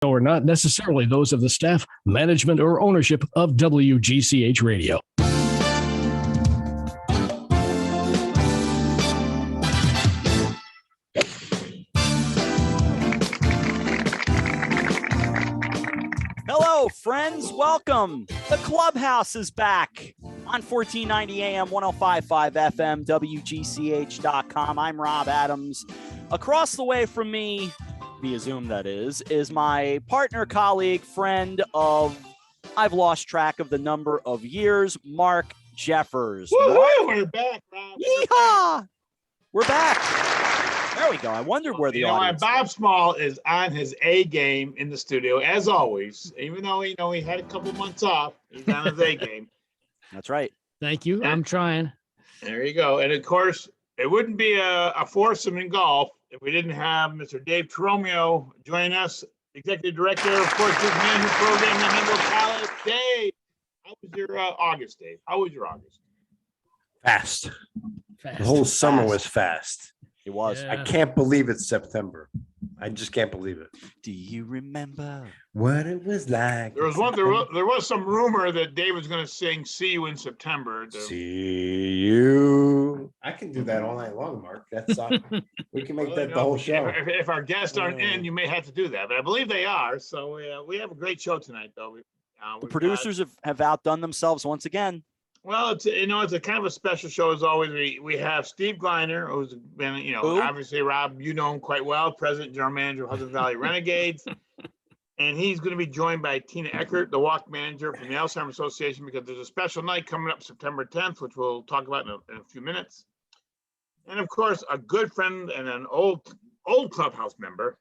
are not necessarily those of the staff, management, or ownership of WGCH Radio. Hello, friends. Welcome. The Clubhouse is back on 1490 AM, 105.5 FM, WGCH.com. I'm Rob Adams. Across the way from me, via Zoom that is my partner, colleague, friend of, I've lost track of the number of years, Mark Jeffers. We're back, Rob. Yeehaw! We're back. There we go. I wondered where the audience Bob Small is on his A game in the studio, as always. Even though, he had a couple months off, he's on his A game. That's right. Thank you. I'm trying. There you go. And, of course, it wouldn't be a foursome in golf if we didn't have Mr. Dave Torromeo join us, Executive Director of Sports Management Program at Menlo College. Dave, how was your August, Dave? How was your August? Fast. The whole summer was fast. It was. Yeah. I can't believe it's September. I just can't believe it. Do you remember what it was like? There was some rumor that Dave was going to sing "See You in September." See you. I can do that all night long, Mark. That's we can make that the whole show. If our guests aren't in, you may have to do that, but I believe they are. So we have a great show tonight, though. the producers have outdone themselves once again? Well, it's a kind of a special show as always. We have Steve Gliner, who's been, obviously, Rob, you know him quite well, President General Manager of Hudson Valley Renegades. And he's going to be joined by Tina Eckert, the walk manager from the Alzheimer Association, because there's a special night coming up September 10th, which we'll talk about in a few minutes. And of course, a good friend and an old Clubhouse member,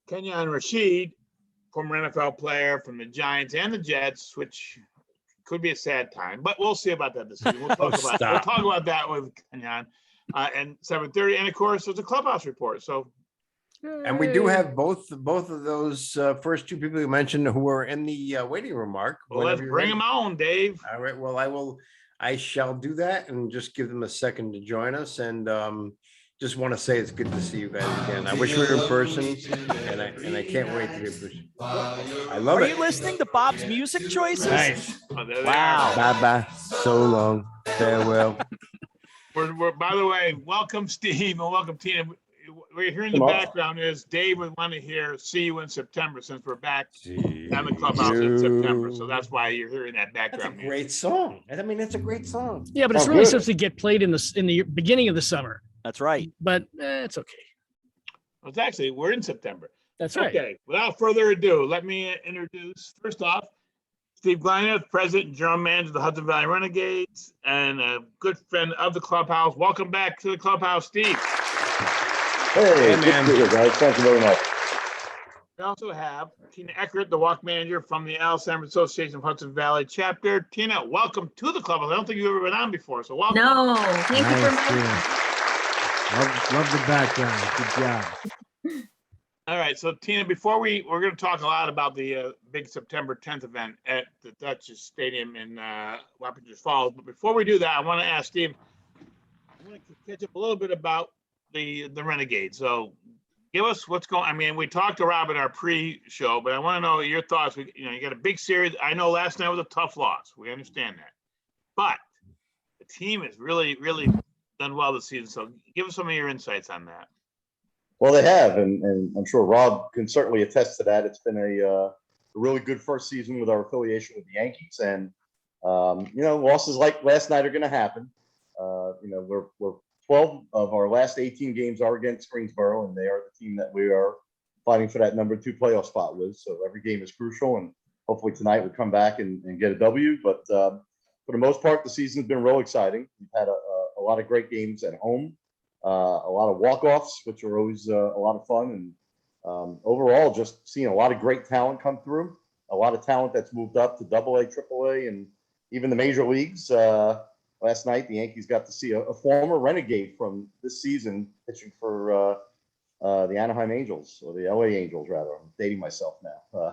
Kenyon Rasheed, former NFL player from the Giants and the Jets, which could be a sad time, but we'll see about that this season. We'll talk about that with Kenyon and 7:30. And of course, there's a Clubhouse report. So, and we do have both of those first two people you mentioned who are in the waiting room, Mark. Well, let's bring them on, Dave. All right. Well, I shall do that and just give them a second to join us. And just want to say it's good to see you guys again. I wish we were in person, and I can't wait to be in person. I love it. Are you listening to Bob's music choices? Nice. Wow. Bye. So long. Farewell. We're by the way, welcome Steve and welcome Tina. We're hearing in the background is Dave would want to hear "See You in September" since we're back at the Clubhouse in September. So that's why you're hearing that background. That's a great song. I mean, it's a great song. Yeah, but it's really supposed to get played in the beginning of the summer. That's right. But it's okay. Well, it's actually, we're in September. That's right. Okay, without further ado, let me introduce, first off, Steve Gliner, President and General Manager of the Hudson Valley Renegades, and a good friend of the Clubhouse. Welcome back to the Clubhouse, Steve. Hey, good to be here, guys. Thank you very much. We also have Tina Eckert, the walk manager from the Alzheimer Association of Hudson Valley Chapter. Tina, welcome to the Clubhouse. I don't think you've ever been on before, so welcome. No, thank you for having me. Love the background. Good job. All right, so Tina, before we're going to talk a lot about the big September 10th event at the Duchess Stadium in Wappingers Falls, but before we do that, I want to ask Steve, I want to catch up a little bit about the Renegades. So give us what's going. I mean, we talked to Rob in our pre-show, but I want to know your thoughts. You got a big series. I know last night was a tough loss. We understand that, but the team has really done well this season. So give us some of your insights on that. Well, they have, and I'm sure Rob can certainly attest to that. It's been a really good first season with our affiliation with the Yankees, and losses like last night are going to happen. We're 12 of our last 18 games are against Greensboro, and they are the team that we are fighting for that number 2 playoff spot with. So every game is crucial, and hopefully tonight we'll come back and get a W. But for the most part, the season's been real exciting. We've had a lot of great games at home, a lot of walk-offs, which are always a lot of fun. And overall, just seeing a lot of great talent come through, a lot of talent that's moved up to AA, AAA, and even the major leagues. Last night, the Yankees got to see a former Renegade from this season pitching for the Anaheim Angels, or the LA Angels, rather. I'm dating myself now.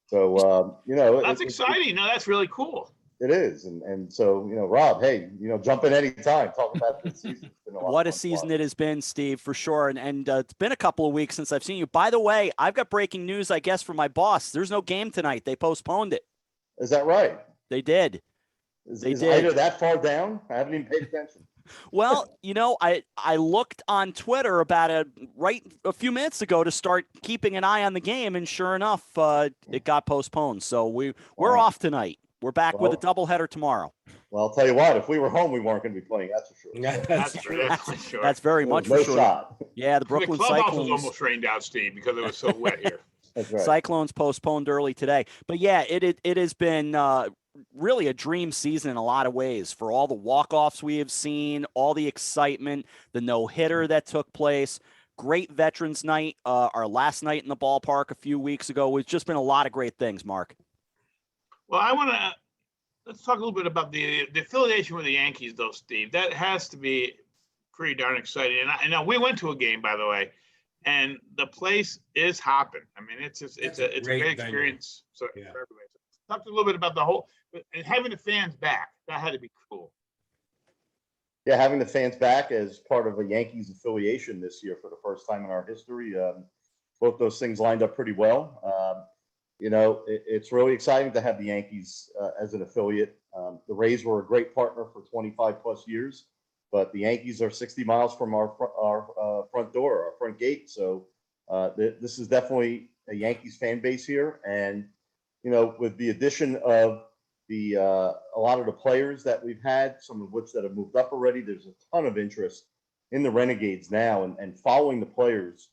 So, that's exciting. No, that's really cool. It is. And so, Rob, hey, jump in anytime. Talk about this season. It's been been a lot What a of fun to season watch. it has been, Steve, for sure. And it's been a couple of weeks since I've seen you. By the way, I've got breaking news, I guess, for my boss. There's no game tonight. They postponed it. Is that right? They did. Is They did. Ida that far down? I haven't even paid attention. Well, I looked on Twitter about a few minutes ago to start keeping an eye on the game, and sure enough, it got postponed. So we're off tonight. We're back with a doubleheader tomorrow. Well, I'll tell you what, if we were home, we weren't going to be playing. That's for sure. Yeah, That's for sure. That's very much no for sure. shot. Yeah, the The Brooklyn clubhouse Cyclones. was almost rained out, Steve, because it was so wet here. That's right. Cyclones postponed early today. But yeah, it has been really a dream season in a lot of ways for all the walk-offs we have seen, all the excitement, the no-hitter that took place. Great Veterans Night, our last night in the ballpark a few weeks ago. It's just been a lot of great things, Mark. Well, let's talk a little bit about the affiliation with the Yankees, though, Steve. That has to be pretty darn exciting. And I know we went to a game, by the way, and the place is hopping. I mean, it's a great experience. So for everybody. So talk a little bit about the whole and having the fans back. That had to be cool. Yeah, having the fans back as part of a Yankees affiliation this year for the first time in our history. Both those things lined up pretty well. It's really exciting to have the Yankees as an affiliate. The Rays were a great partner for 25 plus years, but the Yankees are 60 miles from our front door, our front gate. So this is definitely a Yankees fan base here. And, with the addition of a lot of the players that we've had, some of which that have moved up already, there's a ton of interest in the Renegades now and following the players.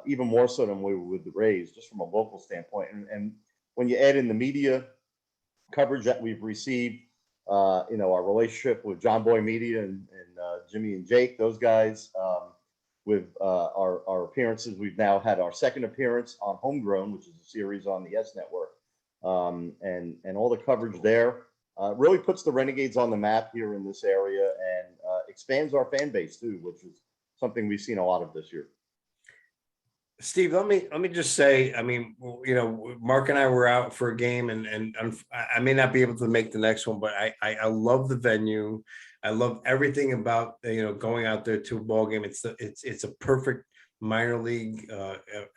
Even more so than we were with the Rays, just from a local standpoint. And when you add in the media coverage that we've received, our relationship with John Boy Media and Jimmy and Jake, those guys, with our appearances, we've now had our second appearance on Homegrown, which is a series on the S Network, and all the coverage there really puts the Renegades on the map here in this area and expands our fan base too, which is something we've seen a lot of this year. Steve, let me just say, I mean, Mark and I were out for a game, and I may not be able to make the next one, but I love the venue. I love everything about going out there to a ball game. It's a perfect minor league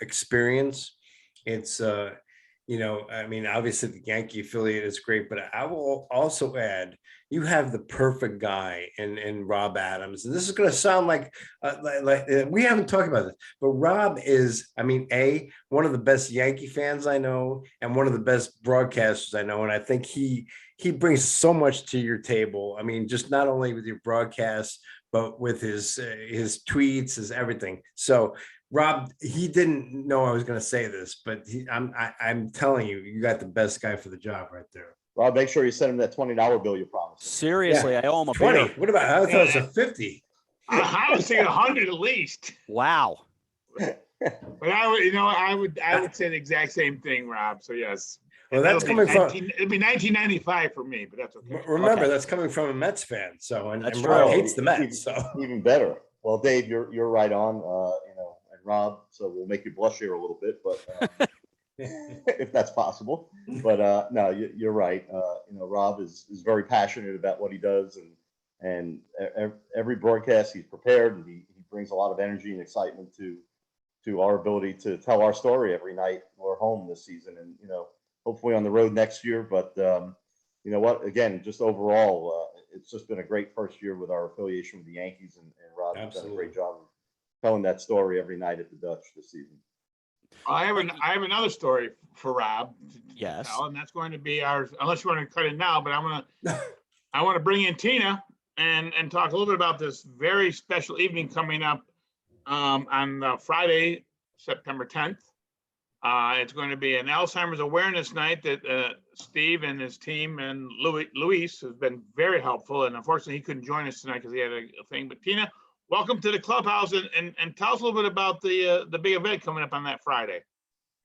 experience. It's I mean, obviously the Yankee affiliate is great, but I will also add, you have the perfect guy in Rob Adams. And this is going to sound like we haven't talked about this, but Rob is, I mean, one of the best Yankee fans I know and one of the best broadcasters I know. And I think he brings so much to your table. I mean, just not only with your broadcasts, but with his tweets, his everything. So Rob, he didn't know I was going to say this, but I'm telling you, you got the best guy for the job right there. Rob, make sure you send him that $20 bill you promised. Seriously, yeah. I owe him a 20. beer. What about? I thought it was a 50. I was thinking 100 at least. Wow. But I would say the exact same thing, Rob. So yes. Well, that's coming from. It'd be 1995 for me, but that's okay. Remember, that's coming from a Mets fan. So and That's Rob true. hates the Mets. So Even better. Well, Dave, you're right on. And Rob, so we'll make you blush here a little bit, but if that's possible. But no, you're right. Rob is very passionate about what he does, and every broadcast he's prepared, and he brings a lot of energy and excitement to our ability to tell our story every night we're home this season, and hopefully on the road next year. But you know what? Again, just overall, it's just been a great first year with our affiliation with the Yankees, and Rob has done a great job of telling that story every night at the Dutch this season. I have another story for Rob to Yes. tell, and that's going to be ours. Unless you want to cut it now, but I want to bring in Tina and talk a little bit about this very special evening coming up on Friday, September 10th. It's going to be an Alzheimer's awareness night that Steve and his team and Luis has been very helpful. And unfortunately, he couldn't join us tonight because he had a thing. But Tina, welcome to the clubhouse, and tell us a little bit about the big event coming up on that Friday.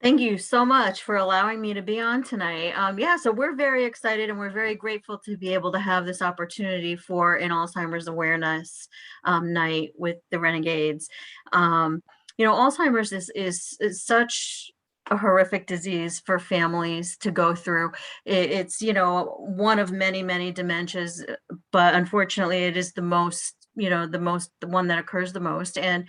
Thank you so much for allowing me to be on tonight. So we're very excited and we're very grateful to be able to have this opportunity for an Alzheimer's awareness night with the Renegades. Alzheimer's is such a horrific disease for families to go through. It's one of many dementias, but unfortunately it is the most the one that occurs the most. And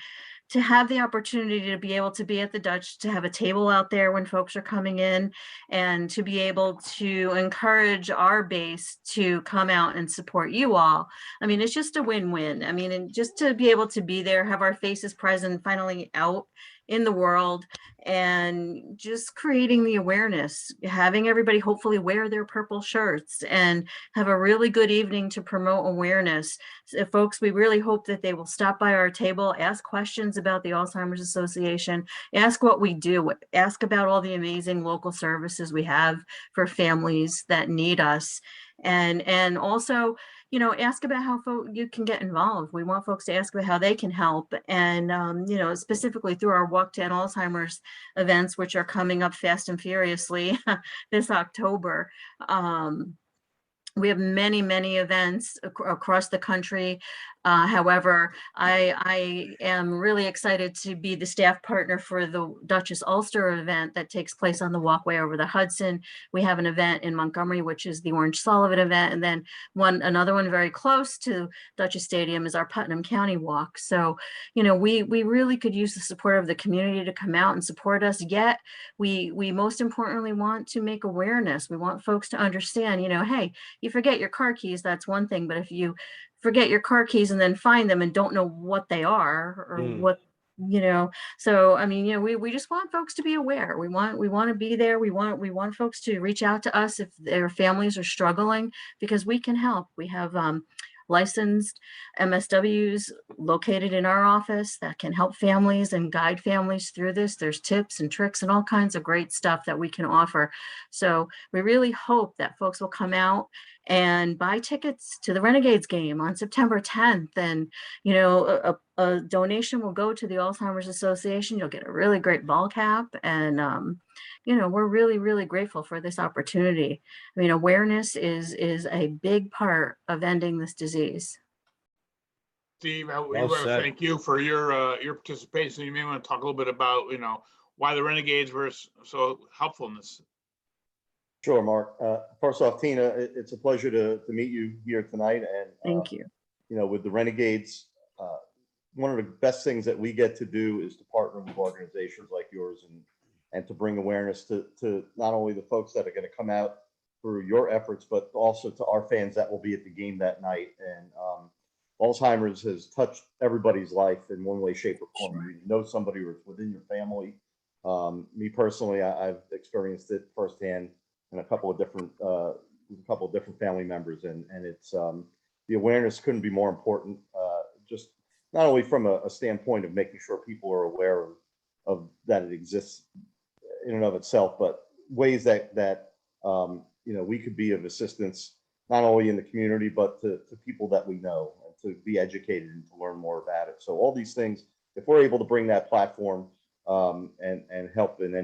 to have the opportunity to be able to be at the Dutch, to have a table out there when folks are coming in, and to be able to encourage our base to come out and support you all. I mean, it's just a win-win. I mean, and just to be able to be there, have our faces present, finally out in the world, and just creating the awareness, having everybody hopefully wear their purple shirts and have a really good evening to promote awareness. So, folks, we really hope that they will stop by our table, ask questions about the Alzheimer's Association, ask what we do, ask about all the amazing local services we have for families that need us, and also, ask about how you can get involved. We want folks to ask about how they can help. And, specifically through our Walk to End Alzheimer's events, which are coming up fast and furiously this October. We have many, many events across the country. However, I am really excited to be the staff partner for the Duchess Ulster event that takes place on the walkway over the Hudson. We have an event in Montgomery, which is the Orange Sullivan event. And then another one very close to Duchess Stadium is our Putnam County Walk. So, we really could use the support of the community to come out and support us. Yet we most importantly want to make awareness. We want folks to understand, hey, you forget your car keys, that's one thing. But if you forget your car keys and then find them and don't know what they are or what, so I mean, we just want folks to be aware. We want to be there. We want folks to reach out to us if their families are struggling, because we can help. We have licensed MSWs located in our office that can help families and guide families through this. There's tips and tricks and all kinds of great stuff that we can offer. So we really hope that folks will come out and buy tickets to the Renegades game on September 10th. And, a donation will go to the Alzheimer's Association. You'll get a really great ball cap. And, we're really, really grateful for this opportunity. I mean, awareness is a big part of ending this disease. Steve, we want to thank you for your participation. You may want to talk a little bit about, why the Renegades were so helpful in this. Sure, Mark. First off, Tina, it's a pleasure to meet you here tonight. And thank you. With the Renegades, one of the best things that we get to do is to partner with organizations like yours and to bring awareness to not only the folks that are going to come out through your efforts, but also to our fans that will be at the game that night. And Alzheimer's has touched everybody's life in one way, shape, or form. You know somebody or it's within your family. Me personally, I've experienced it firsthand and a couple of different family members, and it's the awareness couldn't be more important. Just not only from a standpoint of making sure people are aware of that it exists in and of itself, but ways that we could be of assistance not only in the community but to people that we know, and to be educated and to learn more about it. So all these things, if we're able to bring that platform and help in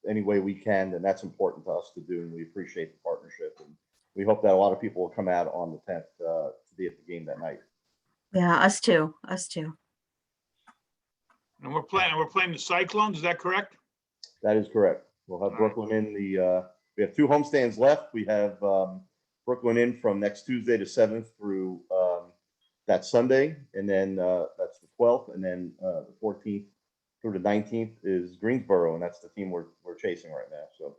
any way we can, then that's important to us to do, and we appreciate the partnership. And we hope that a lot of people will come out on the 10th to be at the game that night. Yeah, us too. And we're playing the Cyclones. Is that correct? That is correct. We'll have Brooklyn in we have 2 homestands left. We have Brooklyn in from next Tuesday to 7th through that Sunday, and then that's the 12th, and then the 14th through the 19th is Greensboro, and that's the team we're chasing right now. So,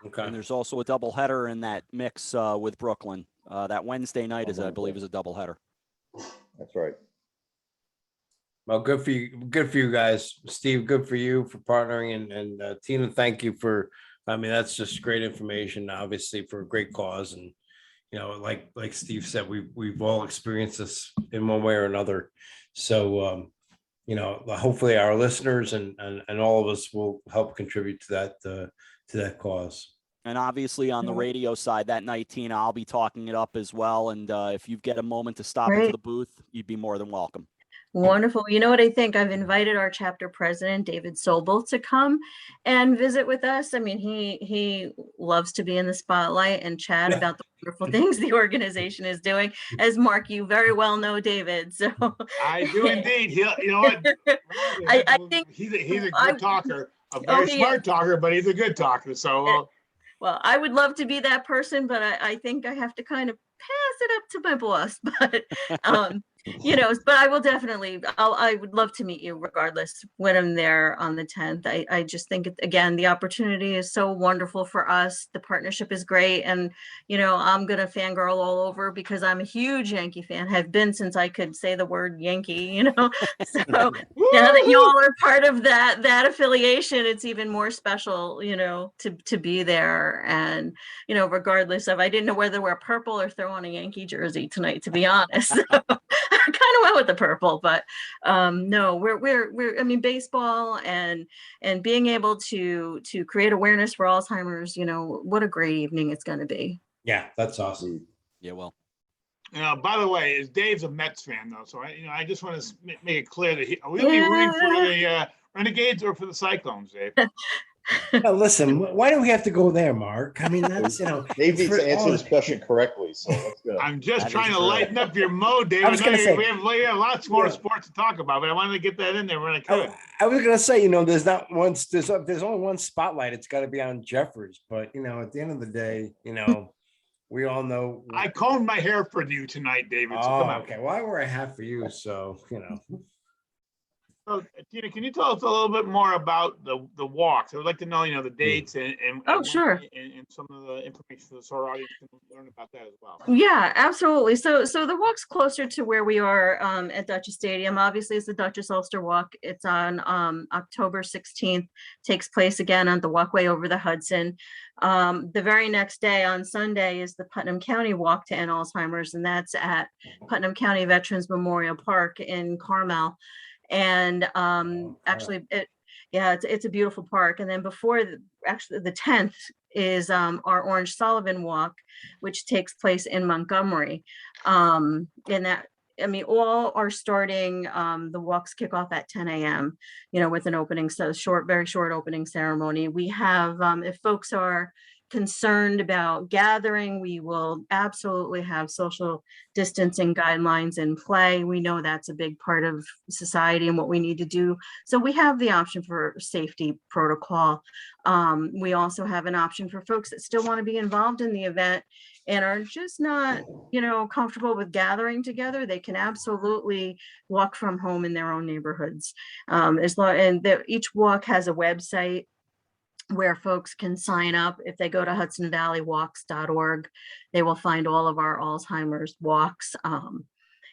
okay. And there's also a doubleheader in that mix with Brooklyn. That Wednesday night I believe, is a doubleheader. That's right. Well, good for you guys. Steve, good for you for partnering, and Tina, thank you for. I mean, that's just great information, obviously, for a great cause. And like Steve said, we've all experienced this in one way or another. So hopefully our listeners and all of us will help contribute to that cause. And obviously on the radio side that night, Tina, I'll be talking it up as well. And if you get a moment to stop into the booth, you'd be more than welcome. Wonderful. You know what I think? I've invited our chapter president, David Sobel, to come and visit with us. I mean, he loves to be in the spotlight and chat about the wonderful things the organization is doing. As Mark, you very well know David. So I do indeed. You know what? I think he's a good talker, a very smart talker, but he's a good talker. So well, I would love to be that person, but I think I have to kind of pass it up to my boss. But but I will definitely, I would love to meet you regardless when I'm there on the 10th. I just think, again, the opportunity is so wonderful for us. The partnership is great. And, I'm going to fangirl all over because I'm a huge Yankee fan, have been since I could say the word Yankee, So now that y'all are part of that affiliation, it's even more special, to be there. And, regardless of, I didn't know whether to wear purple or throw on a Yankee jersey tonight, to be honest. So, I kind of went with the purple, but no, we're I mean, baseball and being able to create awareness for Alzheimer's, what a great evening it's going to be. Yeah, that's awesome. Yeah, well. By the way, Dave's a Mets fan though, so I just want to make it clear that are we rooting for the Renegades or for the Cyclones, Dave? Now, listen, why do we have to go there, Mark? I mean, that's, Dave needs to answer this question correctly, so let's go. I'm just trying to lighten up your mode, Dave. I was going to say, we have lots more sports to talk about, but I wanted to get that in there when I could. I was going to say, there's not once, there's only one spotlight. It's got to be on Jeffers, but at the end of the day, we all know. I combed my hair for you tonight, David. So come on. Okay. Well, I wear a hat for you, so So, Tina, can you tell us a little bit more about the walks? I would like to know, the dates and sure, and some of the information so our audience can learn about that as well. Yeah, absolutely. So the walk's closer to where we are at Duchess Stadium. Obviously, it's the Duchess Ulster Walk. It's on October 16th. Takes place again on the walkway over the Hudson. The very next day on Sunday is the Putnam County Walk to End Alzheimer's, and that's at Putnam County Veterans Memorial Park in Carmel. And actually, it's a beautiful park. And then before the 10th is our Orange Sullivan Walk, which takes place in Montgomery. And that, all are starting. The walks kick off at 10 a.m. With an opening, very short opening ceremony. We have, if folks are concerned about gathering, we will absolutely have social distancing guidelines in play. We know that's a big part of society and what we need to do. So we have the option for safety protocol. We also have an option for folks that still want to be involved in the event and are just not, comfortable with gathering together. They can absolutely walk from home in their own neighborhoods. Each walk has a website where folks can sign up. If they go to hudsonvalleywalks.org, they will find all of our Alzheimer's walks.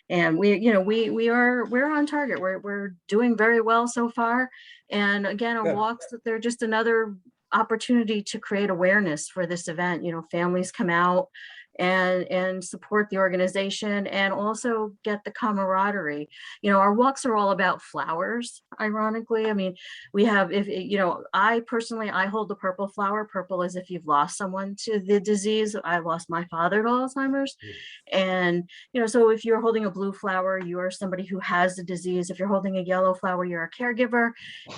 And we're on target. We're doing very well so far. And again, our walks, they're just another opportunity to create awareness for this event. Families come out and support the organization and also get the camaraderie. Our walks are all about flowers, ironically. We have, I personally hold the purple flower. Purple is if you've lost someone to the disease. I lost my father to Alzheimer's. And, so if you're holding a blue flower, you are somebody who has the disease. If you're holding a yellow flower, you're a caregiver.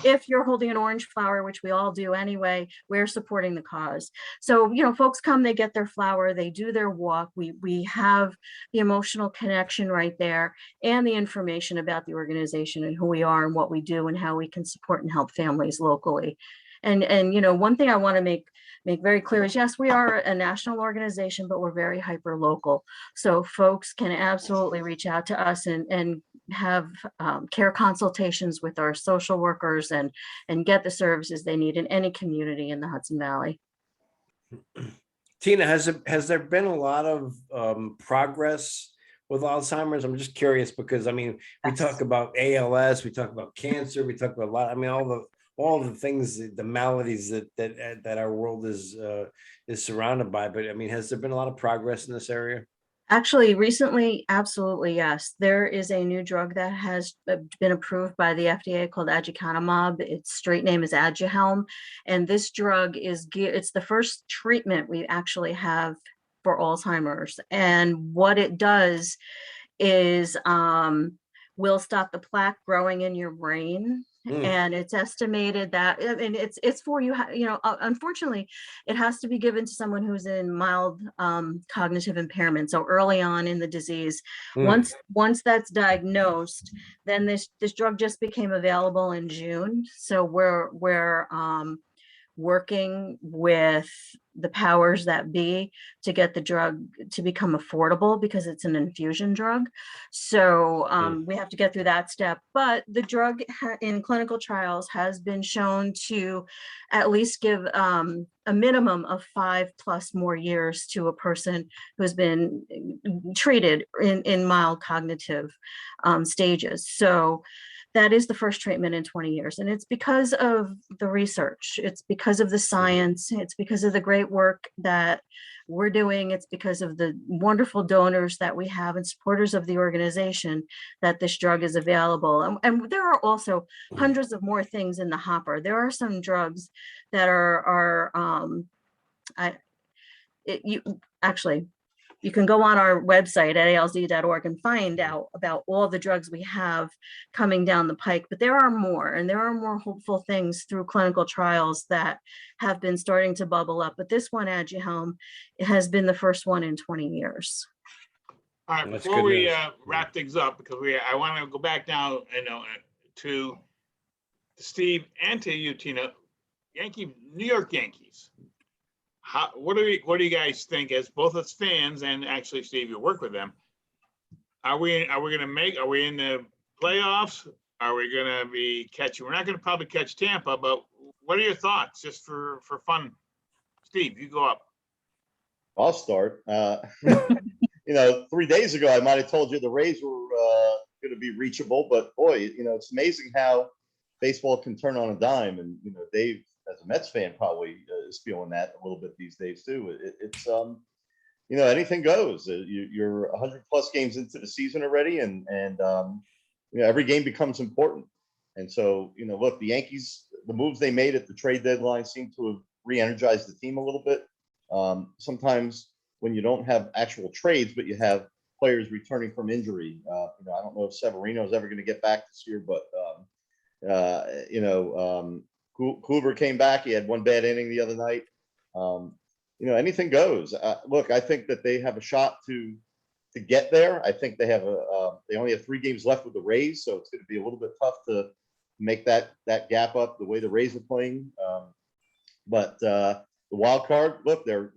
If you're holding an orange flower, which we all do anyway, we're supporting the cause. So, folks come, they get their flower, they do their walk. We have the emotional connection right there and the information about the organization and who we are and what we do and how we can support and help families locally. And one thing I want to make very clear is, yes, we are a national organization, but we're very hyper local. So folks can absolutely reach out to us and have care consultations with our social workers and get the services they need in any community in the Hudson Valley. Tina, has there been a lot of progress with Alzheimer's? I'm just curious because we talk about ALS, we talk about cancer, we talk about a lot. All the things, the maladies that our world is surrounded by. But has there been a lot of progress in this area? Actually, recently, absolutely, yes. There is a new drug that has been approved by the FDA called aducanumab. Its straight name is Aduhelm. And this drug it's the first treatment we actually have for Alzheimer's. And what it does is will stop the plaque growing in your brain. And it's estimated that, it's for you, unfortunately, it has to be given to someone who's in mild cognitive impairment. So early on in the disease, once that's diagnosed, then this drug just became available in June. So we're working with the powers that be to get the drug to become affordable because it's an infusion drug. So we have to get through that step. But the drug in clinical trials has been shown to at least give a minimum of 5+ more years to a person who's been treated in mild cognitive stages. So that is the first treatment in 20 years. And it's because of the research. It's because of the science. It's because of the great work that we're doing. It's because of the wonderful donors that we have and supporters of the organization that this drug is available. And there are also hundreds of more things in the hopper. There are some drugs that you can go on our website at alz.org and find out about all the drugs we have coming down the pike, but there are more, and there are more hopeful things through clinical trials that have been starting to bubble up. But this one, Aduhelm, it has been the first one in 20 years. All right, That's before good we news. wrap things up, because I want to go back now, to Steve and to you, Tina. New York Yankees. What do you guys think, as both as fans, and actually, Steve, you work with them? Are we in the playoffs? Are we going to be catching? We're not going to probably catch Tampa, but what are your thoughts, just for fun? Steve, you go up. I'll start. 3 days ago, I might have told you the Rays were going to be reachable, but boy, it's amazing how baseball can turn on a dime. And Dave, as a Mets fan, probably is feeling that a little bit these days too. It's anything goes. You're 100+ games into the season already, and every game becomes important. And so look, the Yankees, the moves they made at the trade deadline seem to have re-energized the team a little bit. Sometimes when you don't have actual trades, but you have players returning from injury, I don't know if Severino is ever going to get back this year, but Kluber came back. He had one bad inning the other night. Anything goes. Look, I think that they have a shot to get there. I think they have they only have 3 games left with the Rays, so it's going to be a little bit tough to make that gap up the way the Rays are playing. But the wild card, look, they're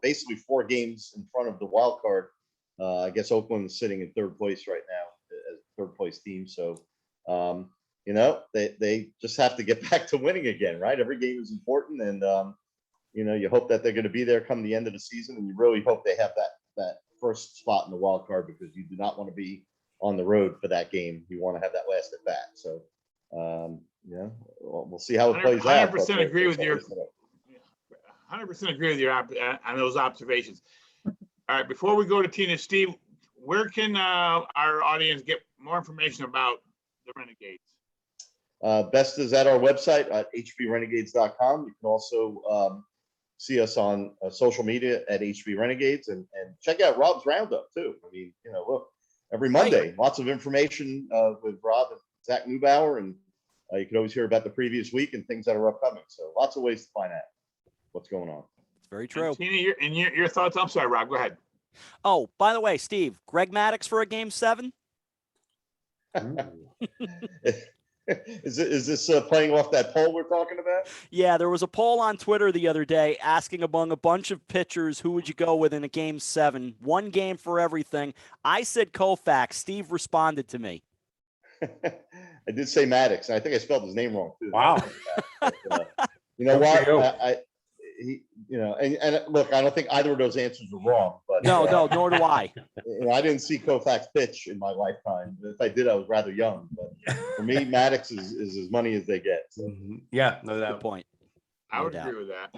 basically 4 games in front of the wild card. I guess Oakland is sitting in 3rd place right now as a 3rd place team. So they just have to get back to winning again, right? Every game is important, and you hope that they're going to be there come the end of the season, and you really hope they have that first spot in the wild card, because you do not want to be on the road for that game. You want to have that last at bat. So we'll see how it plays out. 100% agree with your 100% agree with your on those observations. All right, before we go to Tina, Steve, where can our audience get more information about the Renegades? Best is at our website at hbrenegades.com. You can also see us on social media at HB Renegades, and check out Rob's Roundup too. I mean, look, every Monday, lots of information with Rob and Zach Neubauer, and you can always hear about the previous week and things that are upcoming. So lots of ways to find out what's going on. It's very true. And Tina, your thoughts? I'm sorry, Rob, go ahead. Oh, by the way, Steve, Greg Maddux for a Game 7? Is this playing off that poll we're talking about? Yeah, there was a poll on Twitter the other day asking among a bunch of pitchers, who would you go with in a Game 7? 1 game for everything. I said Koufax. Steve responded to me. I did say Maddux, and I think I spelled his name wrong too. Wow. You know what? And look, I don't think either of those answers are wrong. But no, nor do I. I didn't see Koufax pitch in my lifetime. If I did, I was rather young. But for me, Maddux is as money as they get. So. Yeah, no doubt. Good point. I would agree with that.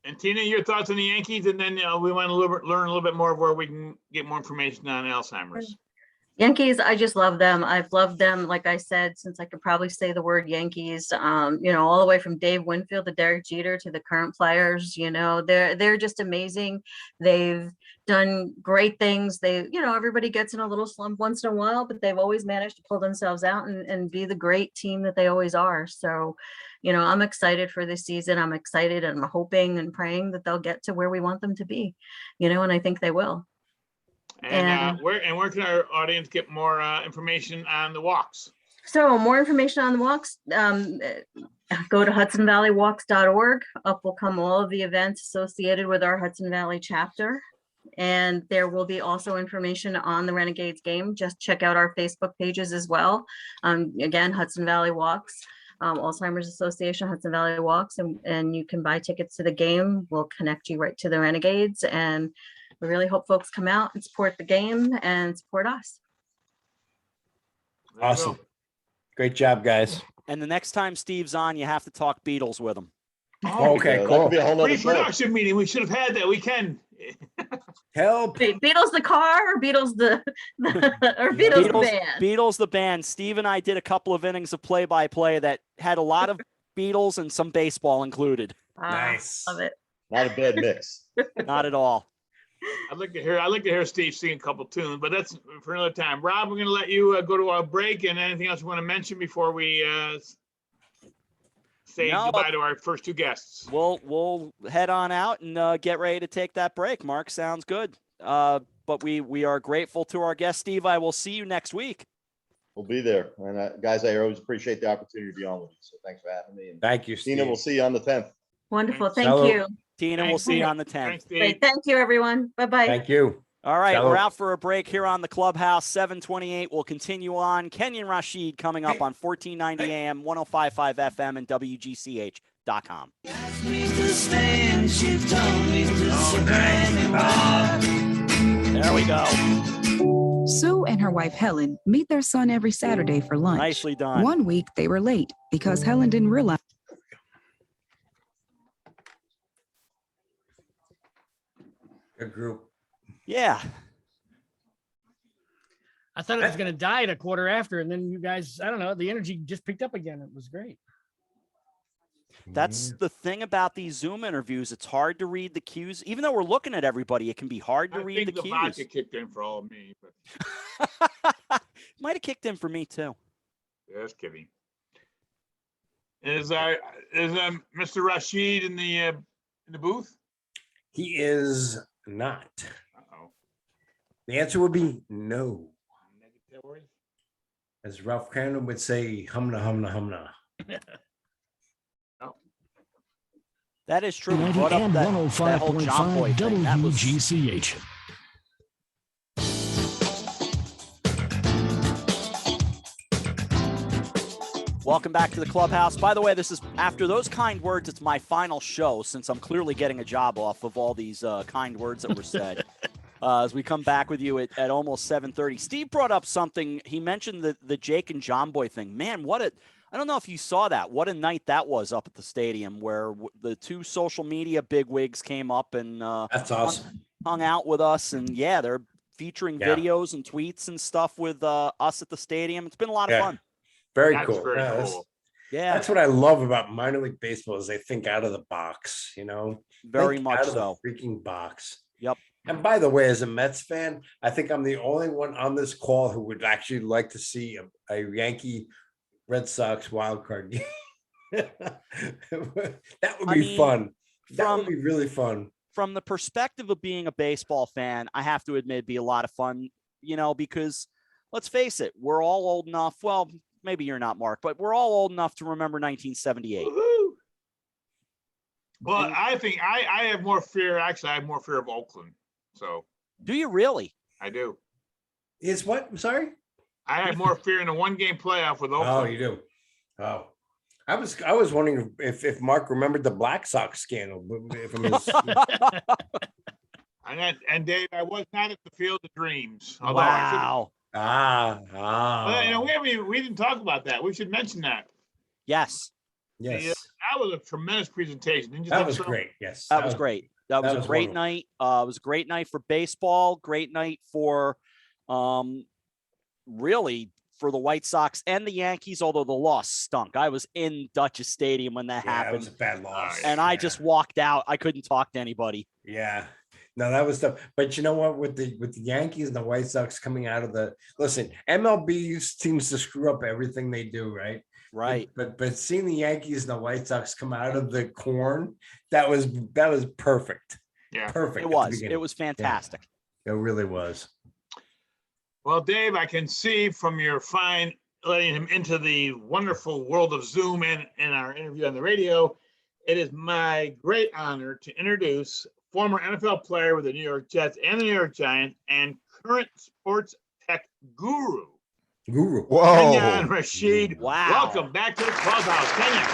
And Tina, your thoughts on the Yankees, and then we want to learn a little bit more of where we can get more information on Alzheimer's. Yankees, I just love them. I've loved them, like I said, since I could probably say the word Yankees, all the way from Dave Winfield to Derek Jeter to the current players. They're just amazing. They've done great things. Everybody gets in a little slump once in a while, but they've always managed to pull themselves out and be the great team that they always are. So, I'm excited for this season. I'm excited, and I'm hoping and praying that they'll get to where we want them to be, and I think they will. And where can our audience get more information on the walks? So more information on the walks. go to hudsonvalleywalks.org. Up will come all of the events associated with our Hudson Valley chapter. And there will be also information on the Renegades game. Just check out our Facebook pages as well. Again, Hudson Valley Walks, Alzheimer's Association, Hudson Valley Walks, and you can buy tickets to the game. We'll connect you right to the Renegades. And we really hope folks come out and support the game and support us. Awesome. Great job, guys. And the next time Steve's on, you have to talk Beatles with him. Oh, okay, That cool. could be a whole nother show. Pre-production meeting. We should have had that. We can. Help. Beatles the car or Beatles the or Beatles the band? Beatles the band. Steve and I did a couple of innings of play-by-play that had a lot of Beatles and some baseball included. Nice. Love it. Not a bad mix. Not at all. I'd like to hear Steve sing a couple tunes, but that's for another time. Rob, we're going to let you go to our break, and anything else you want to mention before we say goodbye to our first two guests. We'll head on out and get ready to take that break. Mark, sounds good. But we are grateful to our guest, Steve. I will see you next week. We'll be there. And guys, I always appreciate the opportunity to be on with you. So thanks for having me. And Thank you, Steve. Tina, we'll see you on the 10th. Wonderful. Thank Hello. you. Tina, we'll see you on the 10th. Thanks, Steve. Great. Thank you, everyone. Bye-bye. Thank you. All right, Hello. we're out for a break here on the Clubhouse. 7:28. We'll continue on. Kenyon Rasheed coming up on 1490 AM, 105.5 FM, and WGCH.com. There we go. Sue and her wife Helen meet their son every Saturday for lunch. Nicely done. One week they were late because Helen didn't realize. Good group. Yeah. I thought it was going to die at a quarter after, and then you guys, I don't know, the energy just picked up again. It was great. That's the thing about these Zoom interviews. It's hard to read the cues. Even though we're looking at everybody, it can be hard to read the cues. Vodka kicked in for all of me. Might have kicked in for me, too. Just kidding. Is Mr. Rasheed in the booth? He is not. Uh-oh. The answer would be no. Negatory? As Ralph Cramden would say, humna, humna, humna. That is true. We brought up that whole John Boy thing. That was WGCH. Welcome back to the Clubhouse. By the way, this is, after those kind words, it's my final show since I'm clearly getting a job off of all these kind words that were said. As we come back with you at almost 7:30. Steve brought up something. He mentioned the Jake and John Boy thing. Man, I don't know if you saw that. What a night that was up at the stadium where the two social media bigwigs came up and That's awesome. hung out with us. And yeah, they're featuring videos and tweets and stuff with us at the stadium. It's been a lot of fun. Very That's cool. very Yeah, cool. Yeah, that's what I love about minor league baseball is they think out of the box, you know? very Think much out of so. the freaking box. Yep. And by the way, as a Mets fan, I think I'm the only one on this call who would actually like to see a Yankee Red Sox wild card game. That would be fun. That would be really fun. From the perspective of being a baseball fan, I have to admit it'd be a lot of fun, you know, because let's face it, we're all old enough. Well, maybe you're not, Mark, but we're all old enough to remember 1978. Woo-hoo. Well, I think I have more fear. Actually, I have more fear of Oakland. So. Do you really? I do. Is what? I'm sorry? I have more fear in a one-game playoff with Oakland. Oh, you do. Oh, I was wondering if Mark remembered the Black Sox scandal from his. And Dave, I was not at the Field of Dreams. Wow. Well, you know, we didn't talk about that. We should mention that. Yes. Yes. That was a tremendous presentation. Didn't you That think was so? great. Yes. That was great. That was a great wonderful. night. It was a great night for baseball, great night for really for the White Sox and the Yankees, although the loss stunk. I was in Duchess Stadium when that That happened. was a bad loss. And I just walked out. I couldn't talk to anybody. Yeah. No, that was tough. But you know what? With the Yankees and the White Sox coming out of MLB seems to screw up everything they do, right? Right. But seeing the Yankees and the White Sox come out of the corn, that was perfect. Yeah. Perfect. It was fantastic. Yeah, it really was. Well, Dave, I can see from your fine letting him into the wonderful world of Zoom and our interview on the radio, it is my great honor to introduce former NFL player with the New York Jets and the New York Giants and current sports tech guru, Guru. Kenyon Whoa. Rasheed. Wow. Welcome back to the clubhouse, Kenyon.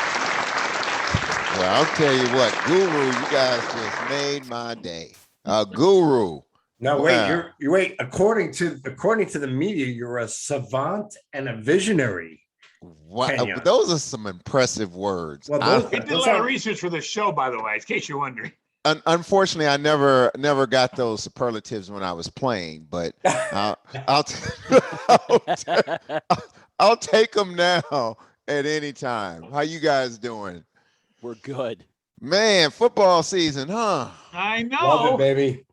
Well, I'll tell you what, Guru, you guys just made my day. Guru. No, Wow. wait, you wait. According to the media, you're a savant and a visionary. Wow. Kenyon. Those are some impressive words. Well, I did a lot of research for this show, by the way, in case you're wondering. Unfortunately, I never got those superlatives when I was playing, but I'll take them now at any time. How you guys doing? We're good. Man, football season, huh? I know. Love it, baby.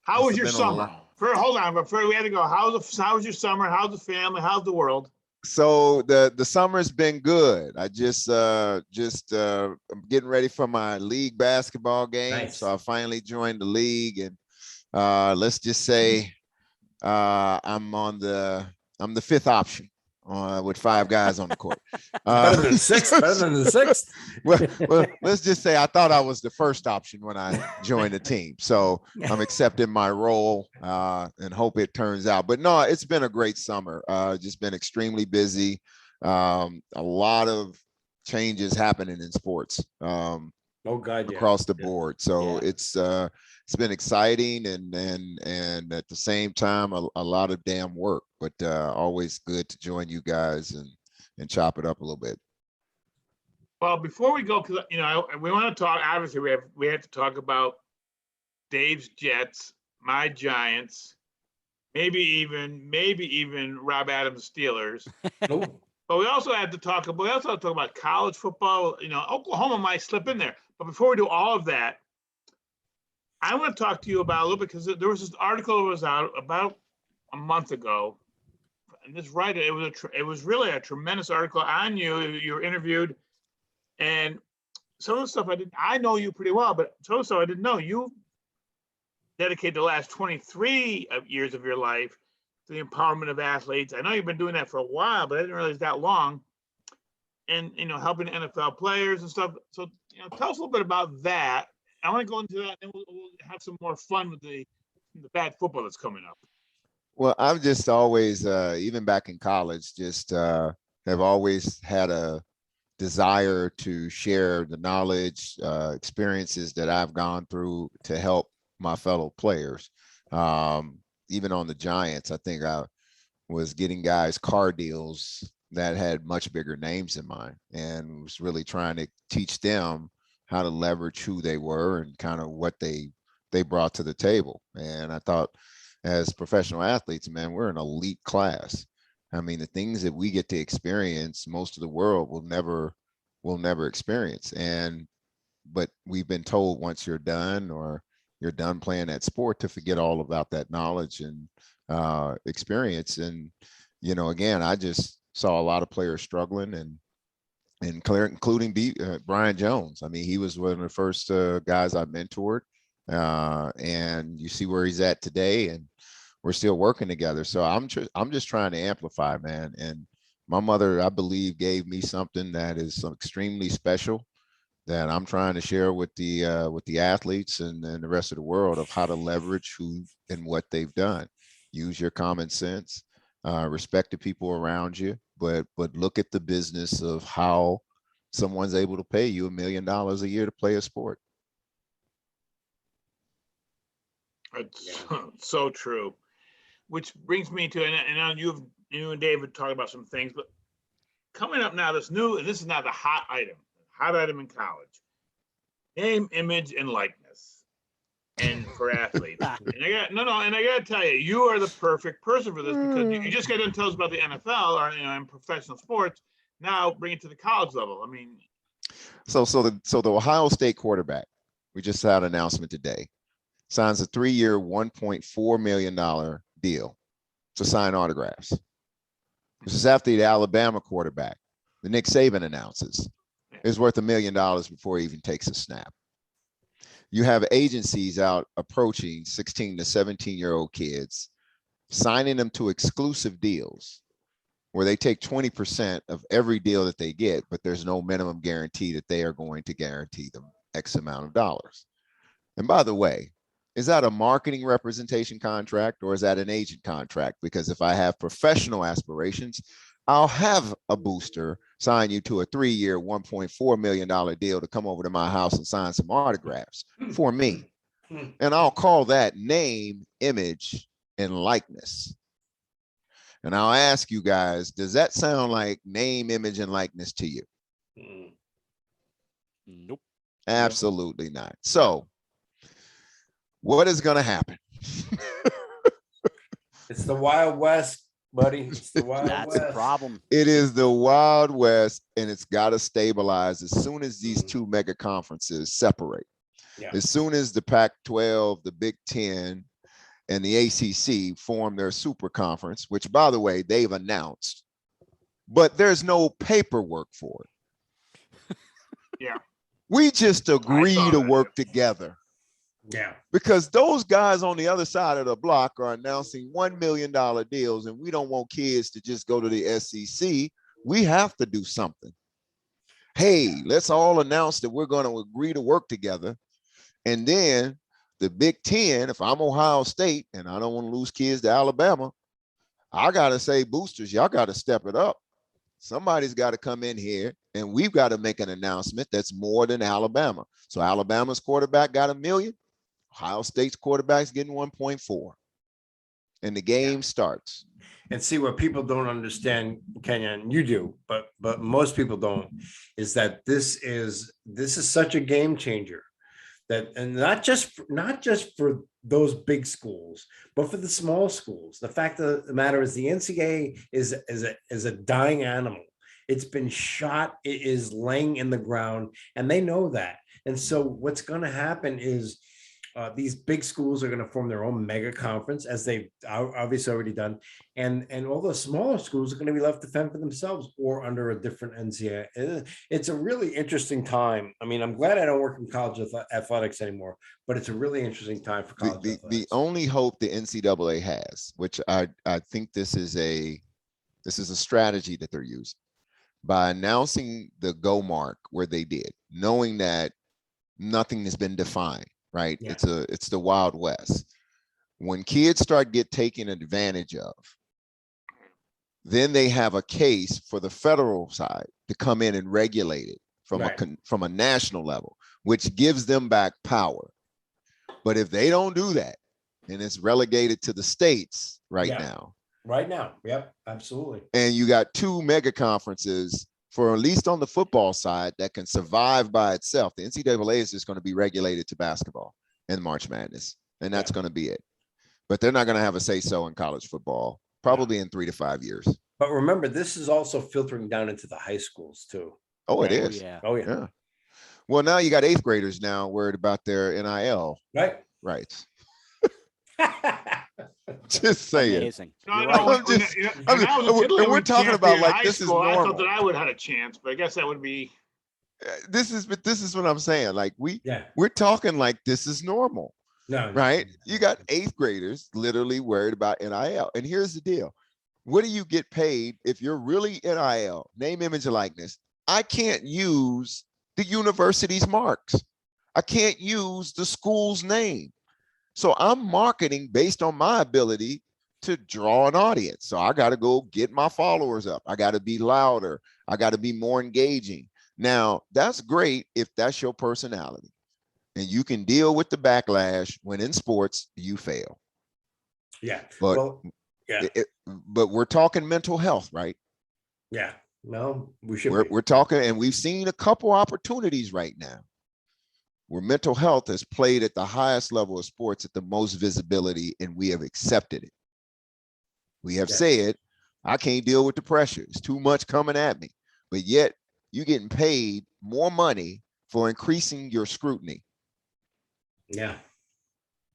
How was It's your been a summer? long- Hold on, before we had to go, how was your summer? How's the family? How's the world? So the summer's been good. I just I'm getting ready for my league basketball game. Nice. So I finally joined the league, and let's just say I'm the fifth option with 5 guys on the court. Better than the sixth. well, let's just say I thought I was the first option when I joined the team. So I'm accepting my role and hope it turns out. But no, it's been a great summer. Just been extremely busy. A lot of changes happening in sports Oh God, yeah. across the board. So Yeah. it's been exciting and at the same time a lot of damn work. But always good to join you guys and chop it up a little bit. Well, before we go, because we want to talk. Obviously, we have to talk about Dave's Jets, my Giants, maybe even Rob Adams Steelers. Oh, But we also have to talk about college football. Oklahoma might slip in there. But before we do all of that, I want to talk to you about a little bit, because there was this article that was out about a month ago, and this writer, it was really a tremendous article on you. You were interviewed, and some of the stuff I know you pretty well, but some of the stuff I didn't know. You dedicated the last 23 years of your life to the empowerment of athletes. I know you've been doing that for a while, but I didn't realize that long. And helping NFL players and stuff. So tell us a little bit about that. I want to go into that, and then we'll have some more fun with the bad football that's coming up. Well, I've just always, even back in college, just have always had a desire to share the knowledge, experiences that I've gone through to help my fellow players. Even on the Giants, I think I was getting guys car deals that had much bigger names in mine, and was really trying to teach them how to leverage who they were and kind of what they brought to the table. And I thought, as professional athletes, man, we're an elite class. I mean, the things that we get to experience, most of the world will never experience. But we've been told once you're done or you're done playing that sport to forget all about that knowledge and experience. And, again, I just saw a lot of players struggling and including Brian Jones. I mean, he was one of the first guys I mentored, and you see where he's at today, and we're still working together. So I'm just trying to amplify, man. And my mother, I believe, gave me something that is extremely special that I'm trying to share with the athletes and the rest of the world, of how to leverage who and what they've done. Use your common sense, respect the people around you, but look at the business of how someone's able to pay you $1 million a year to play a sport. It's so true. Which brings me to, and you and David talked about some things, but coming up now, this is now the hot item in college: name, image, and likeness, and for athletes. And I got to tell you, you are the perfect person for this, because you just got to tell us about the NFL or in professional sports. Now bring it to the college level. I mean, so the Ohio State quarterback, we just had an announcement today, signs a 3-year, $1.4 million deal to sign autographs. This is after the Alabama quarterback, the Nick Saban, announces is worth $1 million before he even takes a snap. You have agencies out approaching 16 to 17-year-old kids, signing them to exclusive deals where they take 20% of every deal that they get, but there's no minimum guarantee that they are going to guarantee them X amount of dollars. And by the way, is that a marketing representation contract or is that an agent contract? Because if I have professional aspirations, I'll have a booster sign you to a 3-year, $1.4 million deal to come over to my house and sign some autographs for me. And I'll call that name, image, and likeness. And I'll ask you guys, does that sound like name, image, and likeness to you? Nope. Absolutely not. So what is going to happen? It's the Wild West, buddy. It's the Wild That's West. the problem. It is the Wild West, and it's got to stabilize as soon as these two mega conferences separate. Yeah. As soon as the Pac-12, the Big Ten, and the ACC form their super conference, which, by the way, they've announced, but there's no paperwork for it. Yeah. We just agree to work together. Yeah. Because those guys on the other side of the block are announcing $1 million deals, and we don't want kids to just go to the SEC. We have to do something. Hey, let's all announce that we're going to agree to work together. And then the Big Ten, if I'm Ohio State and I don't want to lose kids to Alabama, I got to say, boosters, y'all got to step it up. Somebody's got to come in here and we've got to make an announcement that's more than Alabama. So Alabama's quarterback got $1 million. Ohio State's quarterback's getting 1.4. And the game starts. And see, what people don't understand, Kenyon, you do, but most people don't, is that this is such a game changer. That, and not just for those big schools, but for the small schools. The fact of the matter is the NCAA is a dying animal. It's been shot. It is laying in the ground, and they know that. And so what's going to happen is these big schools are going to form their own mega conference, as they've obviously already done. And all the smaller schools are going to be left to fend for themselves or under a different NCAA. It's a really interesting time. I mean, I'm glad I don't work in college athletics anymore, but it's a really interesting time for college athletics. The only hope the NCAA has, which I think this is a strategy that they're using, by announcing the go mark where they did, knowing that nothing has been defined. Right. Yeah. It's the Wild West. When kids start taken advantage of, then they have a case for the federal side to come in and regulate it from a national level, which gives them back power. But if they don't do that, and it's relegated to the states now. Right now. Yep, absolutely. And you got two mega conferences for at least on the football side that can survive by itself. The NCAA is just going to be regulated to basketball and March Madness, and that's going to be it. But they're not going to have a say-so in college football, probably in 3 to 5 years. But remember, this is also filtering down into the high schools too. Oh, it is. Yeah. Oh, yeah. Well, now you got 8th graders now worried about their NIL. Right. Just saying. Amazing. We're talking about like this is normal. I thought that I would have had a chance, but I guess that would be. This is what I'm saying. Like we're talking like this is normal. No. Right? You got 8th graders literally worried about NIL. And here's the deal. What do you get paid if you're really NIL, name, image, and likeness? I can't use the university's marks. I can't use the school's name. So I'm marketing based on my ability to draw an audience. So I got to go get my followers up. I got to be louder. I got to be more engaging. Now, that's great if that's your personality and you can deal with the backlash when in sports you fail. Yeah. But but we're talking mental health, right? Yeah. No, we should. We're talking, and we've seen a couple opportunities right now where mental health has played at the highest level of sports at the most visibility, and we have accepted it. We have said, I can't deal with the pressure. It's too much coming at me. But yet you're getting paid more money for increasing your scrutiny. Yeah.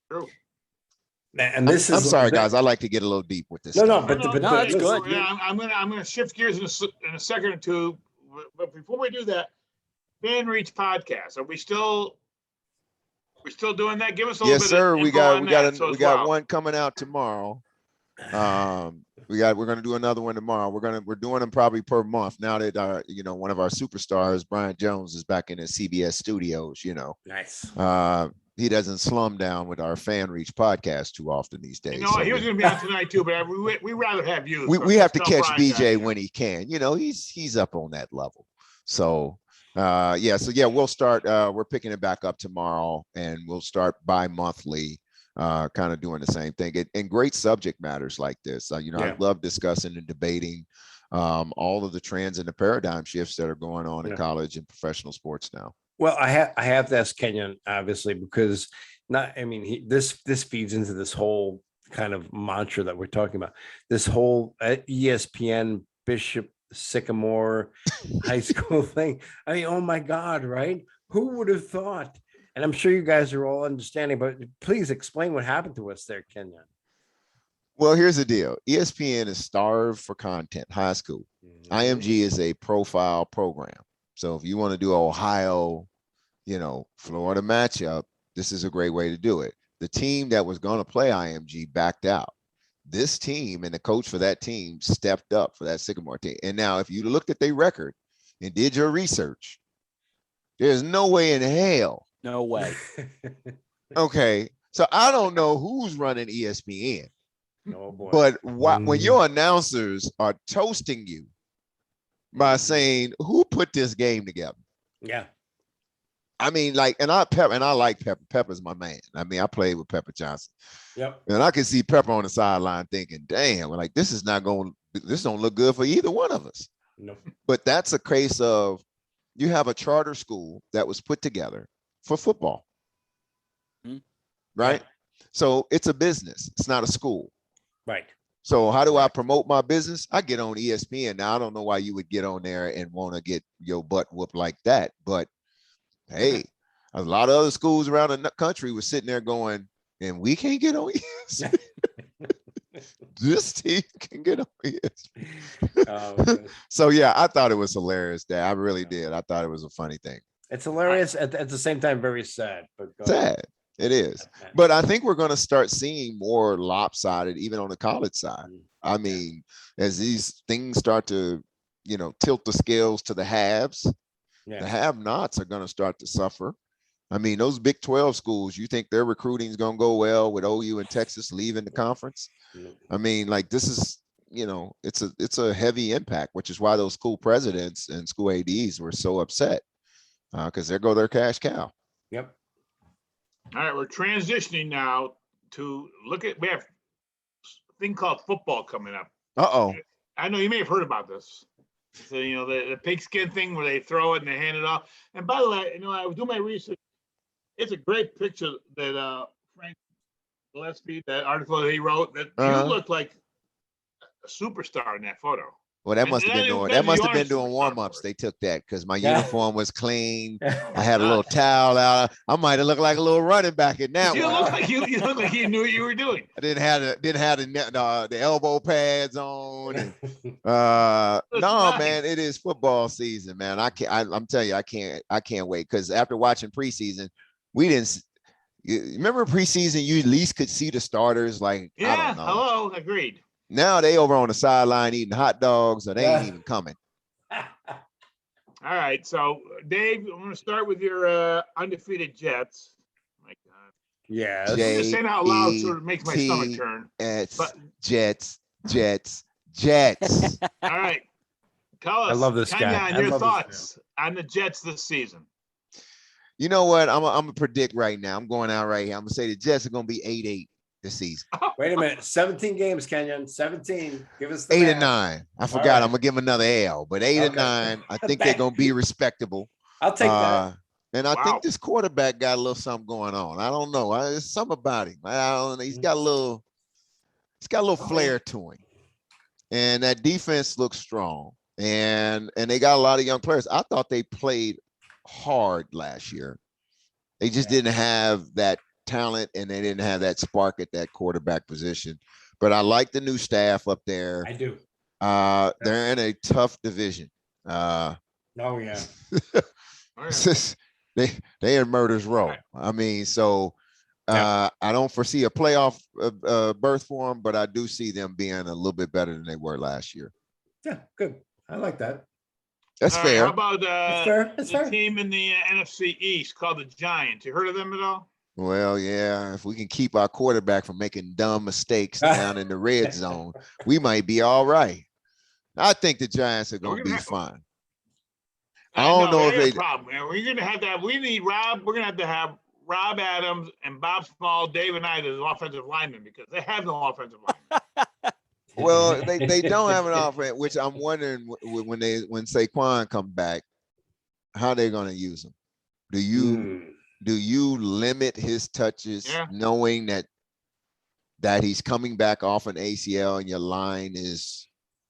True. And this I'm sorry, guys. I like to get a little deep with this. But that's good. I'm gonna shift gears in a second or two. But before we do that, Fan Reach podcast. Are we still doing that? Give us a little bit. Yes, sir. Of we info got on we got one coming out tomorrow. We're going to do another one tomorrow. We're doing them probably per month now that one of our superstars, Brian Jones, is back in the CBS studios. Nice. He doesn't slum down with our Fan Reach podcast too often these days. He was going to be on tonight too, but we rather have you. We have to catch BJ when he can. He's up on that level. So we'll start. We're picking it back up tomorrow, and we'll start bi-monthly. Kind of doing the same thing and great subject matters like this. I love discussing and debating all of the trends and the paradigm shifts that are going on in college and professional sports now. Well, I have to ask Kenyon, obviously, because this feeds into this whole kind of mantra that we're talking about. This whole ESPN Bishop Sycamore high school thing. I mean, oh my God, right? Who would have thought? And I'm sure you guys are all understanding, but please explain what happened to us there, Kenyon. Well, here's the deal. ESPN is starved for content, high school. IMG is a profile program. So if you want to do Ohio, Florida matchup, this is a great way to do it. The team that was going to play IMG backed out. This team and the coach for that team stepped up for that Sycamore team. And now if you looked at their record and did your research, there's no way in hell. No way. Okay. So I don't know who's running ESPN. Oh boy. But when your announcers are toasting you by saying, who put this game together? Yeah. I mean, like, and I like Pepper. Pepper's my man. I mean, I played with Pepper Johnson. Yep. And I can see Pepper on the sideline thinking, damn, like this don't look good for either one of us. No. But that's a case of you have a charter school that was put together for football. Right? Yeah. So it's a business. It's not a school. Right. So how do I promote my business? I get on ESPN. Now, I don't know why you would get on there and want to get your butt whooped like that. But hey, a lot of other schools around the country were sitting there going, and we can't get on ESPN. This team can get on ESPN. So yeah, I thought it was hilarious. I really did. I thought it was a funny thing. It's hilarious at the same time, very sad. But sad. It is. But I think we're going to start seeing more lopsided, even on the college side. I mean, as these things start to, tilt the scales to the haves, the have-nots are going to start to suffer. I mean, those Big 12 schools, you think their recruiting is going to go well with OU and Texas leaving the conference? I mean, like this is, it's a heavy impact, which is why those school presidents and school ADs were so upset because there go their cash cow. Yep. All right, we're transitioning now to we have a thing called football coming up. Uh-oh. I know you may have heard about this. So, the pigskin thing where they throw it and they hand it off. And by the way, I was doing my research. It's a great picture that Frank Gillespie, that article that he wrote, that you look like a superstar in that photo. Well, that must have been doing warm-ups. They took that because my uniform was clean. I had a little towel out. I might have looked like a little running back in that one. You look like you knew what you were doing. I didn't have the elbow pads on. And, no, nice. Man, it is football season, man. I'm telling you, I can't wait because after watching preseason, we didn't. Remember preseason, you at least could see the starters. Like, yeah, I don't know. Hello, agreed. Now they over on the sideline eating hot dogs, or they ain't even coming. All right, so Dave, I'm going to start with your undefeated Jets. My God. Yeah. Just saying out loud sort of makes my stomach turn. Jets. All right, tell us. I love this guy. Your thoughts on the Jets this season. You know what? I'm gonna predict right now. I'm going out right here. I'm gonna say the Jets are gonna be 8-8. This season. Wait a minute. 17 games, Kenyon. 17. Give us the 8 math. and 9. I forgot. Right. I'm gonna give them another L, but 8 and 9. I think they're gonna be respectable. I'll take that. And I think this quarterback got a little something going on. I don't know. There's something about him. I don't know. He's got a little flair to him. And that defense looks strong. And they got a lot of young players. I thought they played hard last year. They just didn't have that talent and they didn't have that spark at that quarterback position. But I like the new staff up there. I do. They're in a tough division. Yeah. They in Murder's Row. I mean, so I don't foresee a playoff berth for them, but I do see them being a little bit better than they were last year. Yeah, good. I like that. That's All right, fair. how about That's fair. That's the fair. team in the NFC East called the Giants? You heard of them at all? Well, yeah, if we can keep our quarterback from making dumb mistakes down in the red zone, we might be all right. I think the Giants are going to be fine. I don't know if they they. problem. Man. We're going to have to have. We need Rob. We're going to have Rob Adams and Bob Small, Dave and I as offensive linemen because they have no offensive linemen. Well, they don't have an offense, which I'm wondering when Saquon come back, how they're going to use him. Do you limit his touches, knowing that he's coming back off an ACL and your line is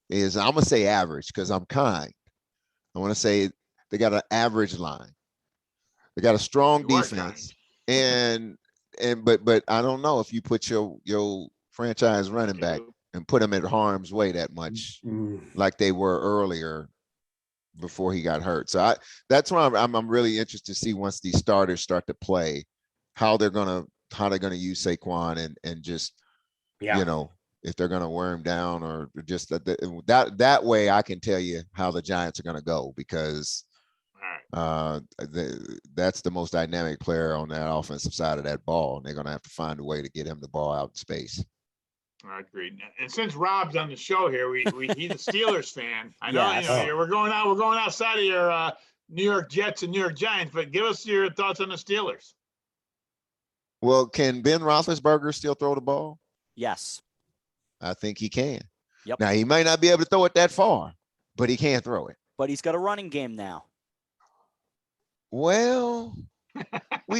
I'm gonna say average because I'm kind. I want to say they got an average line. They got a strong defense, but I don't know if you put your franchise running back and put him at harm's way that much, like they were earlier before he got hurt. So that's why I'm really interested to see once these starters start to play, how they're gonna use Saquon and just if they're gonna wear him down or just that way I can tell you how the Giants are gonna go because that's the most dynamic player on that offensive side of that ball, and they're gonna have to find a way to get him the ball out in space. I agree. And since Rob's on the show here, he's a Steelers fan. I know, we're going outside of your New York Jets and New York Giants, but give us your thoughts on the Steelers. Well, can Ben Roethlisberger still throw the ball? Yes. I think he can. Yep. Now he might not be able to throw it that far, but he can throw it. But he's got a running game now. Well,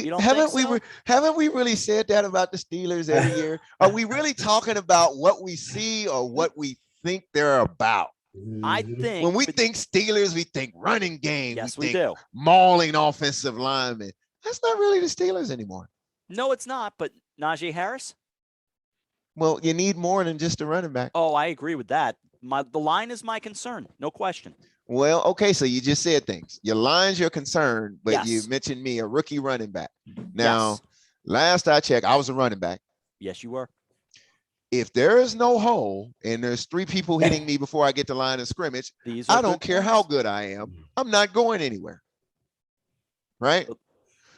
haven't we really said that about the Steelers every year? Are we really talking about what we see or what we think they're about? I think when we think Steelers, we think running game. Yes, we do. Think mauling offensive linemen. That's not really the Steelers anymore. No, it's not. But Najee Harris? Well, you need more than just a running back. Oh, I agree with that. The line is my concern. No question. Well, okay, so you just said things. Your line's your concern, but you mentioned me, a rookie running back. Now, last I checked, I was a running back. Yes, you were. If there is no hole and there's 3 people hitting me before I get to line of scrimmage, I don't care how good I am. I'm not going anywhere. Right?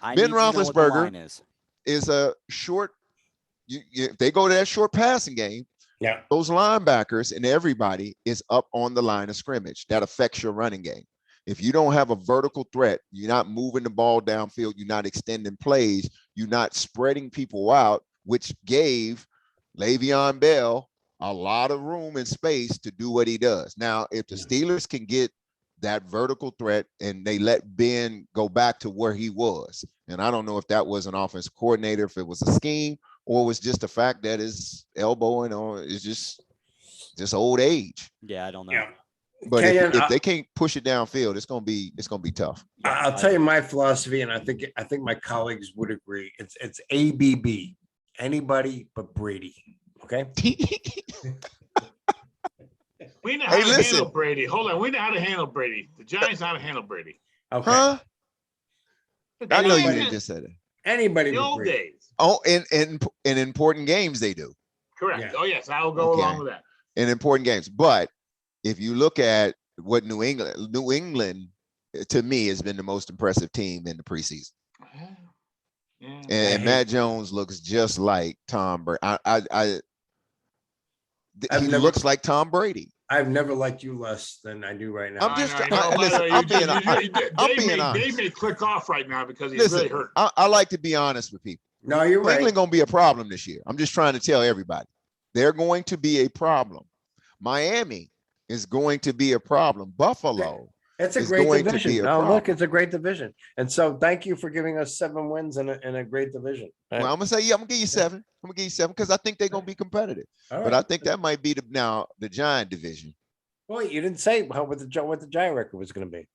Ben Roethlisberger is a short. If they go to that short passing game, those linebackers and everybody is up on the line of scrimmage. That affects your running game. If you don't have a vertical threat, you're not moving the ball downfield, you're not extending plays, you're not spreading people out, which gave Le'Veon Bell a lot of room and space to do what he does. Now, if the Steelers can get that vertical threat and they let Ben go back to where he was, and I don't know if that was an offensive coordinator, if it was a scheme, or was just the fact that his elbowing or is just old age. Yeah, I don't know. Yeah. But Kenyon, if they can't push it downfield, it's gonna be tough. I'll tell you my philosophy, and I think my colleagues would agree. It's ABB. Anybody but Brady. Okay. We know how to handle Brady. Hold on, we know how to handle Brady. The Giants know how to handle Brady. Okay. Huh? I know you didn't just say that. Anybody the but old Brady. days. Oh, in important games they do. Correct. Yeah. Oh yes, I will go along with that. In important games, but if you look at what New England to me has been the most impressive team in the preseason. Yeah. And Matt Jones looks just like Tom Brady. He looks like Tom Brady. I've never liked you less than I do right now. I'm just Dave may click off right now because he's really hurt. I like to be honest with people. No, you're right. England gonna be a problem this year. I'm just trying to tell everybody. They're going to be a problem. Miami is going to be a problem. Buffalo. It's a great division. No, look, it's a great division. And so thank you for giving us 7 wins in a great division. Right? Well, I'm gonna say, I'm gonna give you 7. I'm gonna give you 7 because I think they're gonna be competitive. Right. But I think that might be the Giant division. Well, you didn't say what the Giant record was gonna be.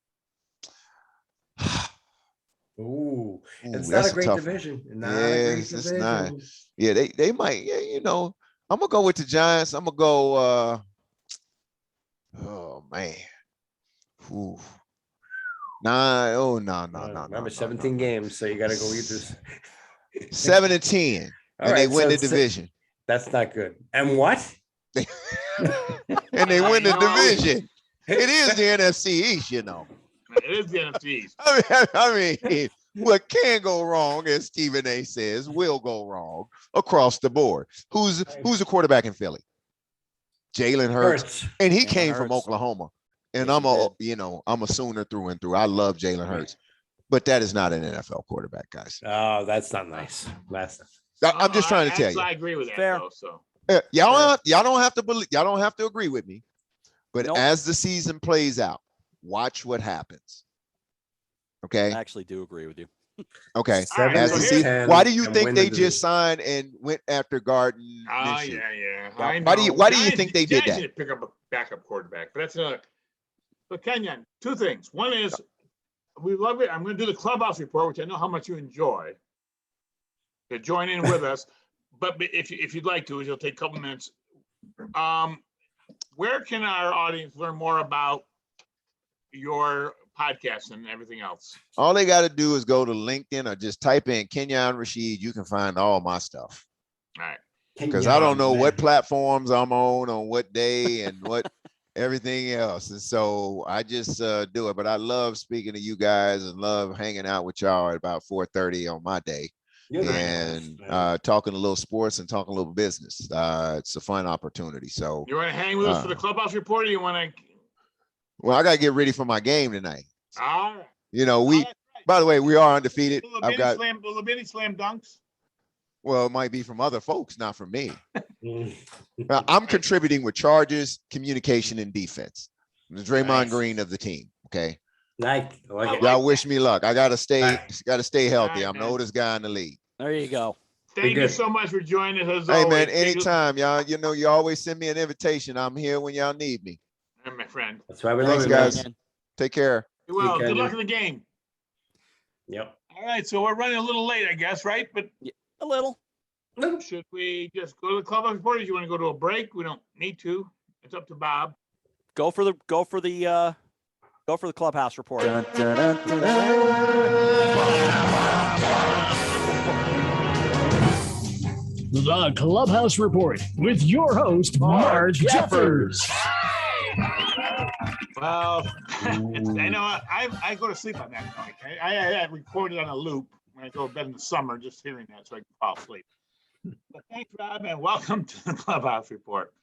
Ooh, it's not a great division. It's not. Yeah, they might. Yeah, I'm gonna go with the Giants. I'm gonna go. Oh man. Ooh. No. Remember 17 games, so you got to go eat this. 7-10, All and they right, win so the division. That's not good. And what? And they win the You know, division. It is the NFC East, you know. It is the NFC East. I mean, what can go wrong, as Stephen A. says, will go wrong across the board. Who's the quarterback in Philly? Jalen Hurts. And he came from Oklahoma. And Yes, I'm a Sooner through and through. I love Jalen Hurts. But that is not an NFL quarterback, guys. Oh, that's not nice. I'm just trying to tell you. I agree with that. Fair. Though, so Y'all don't have to believe. Y'all don't have to agree with me. But Nope. as the season plays out, watch what happens. Okay. I actually do agree with you. Okay. All right, As so the here's- season, why do you and think win they the just signed and went after Garden? yeah. I Why do you Giants- think they did Giants that? need to pick up a backup quarterback, but that's another. But Kenyon, two things. One is we love it. I'm going to do the Clubhouse report, which I know how much you enjoy. To join in with us, but if you'd like to, it'll take a couple minutes. Where can our audience learn more about your podcast and everything else? All they got to do is go to LinkedIn or just type in Kenyon Rasheed. You can find all my stuff. All right. Because I don't know what platforms I'm on what day and what everything else. And so I just do it. But I love speaking to you guys and love hanging out with y'all at about 4:30 on my day. And talking a little sports and talking a little business. It's a fun opportunity. So You want to hang with us for the Clubhouse report, or you want to? Well, I got to get ready for my game tonight. All right. You know, by the way, we are undefeated. I've got little bitty slam dunks. Well, it might be from other folks, not from me. I'm contributing with charges, communication, and defense. The Draymond Green of the team. Okay. Y'all wish me luck. I gotta stay healthy. I'm the oldest guy in the league. There you go. Thank you so much for joining us. Hey man, anytime, y'all. You know, you always send me an invitation. I'm here when y'all need me. Hey, my friend. That's why we Thanks, love guys. you, man. Take care. Well, good luck in the game. Yep. All right, so we're running a little late, I guess, right? But a little. Should we just go to the Clubhouse report? Or do you want to go to a break? We don't need to. It's up to Bob. Go for the Clubhouse report. The Clubhouse Report with your host, Mark Jeffers. Well, I know I go to sleep on that noise. I record it on a loop when I go to bed in the summer, just hearing that so I can fall asleep. But thanks, Rob, and welcome to the Clubhouse Report.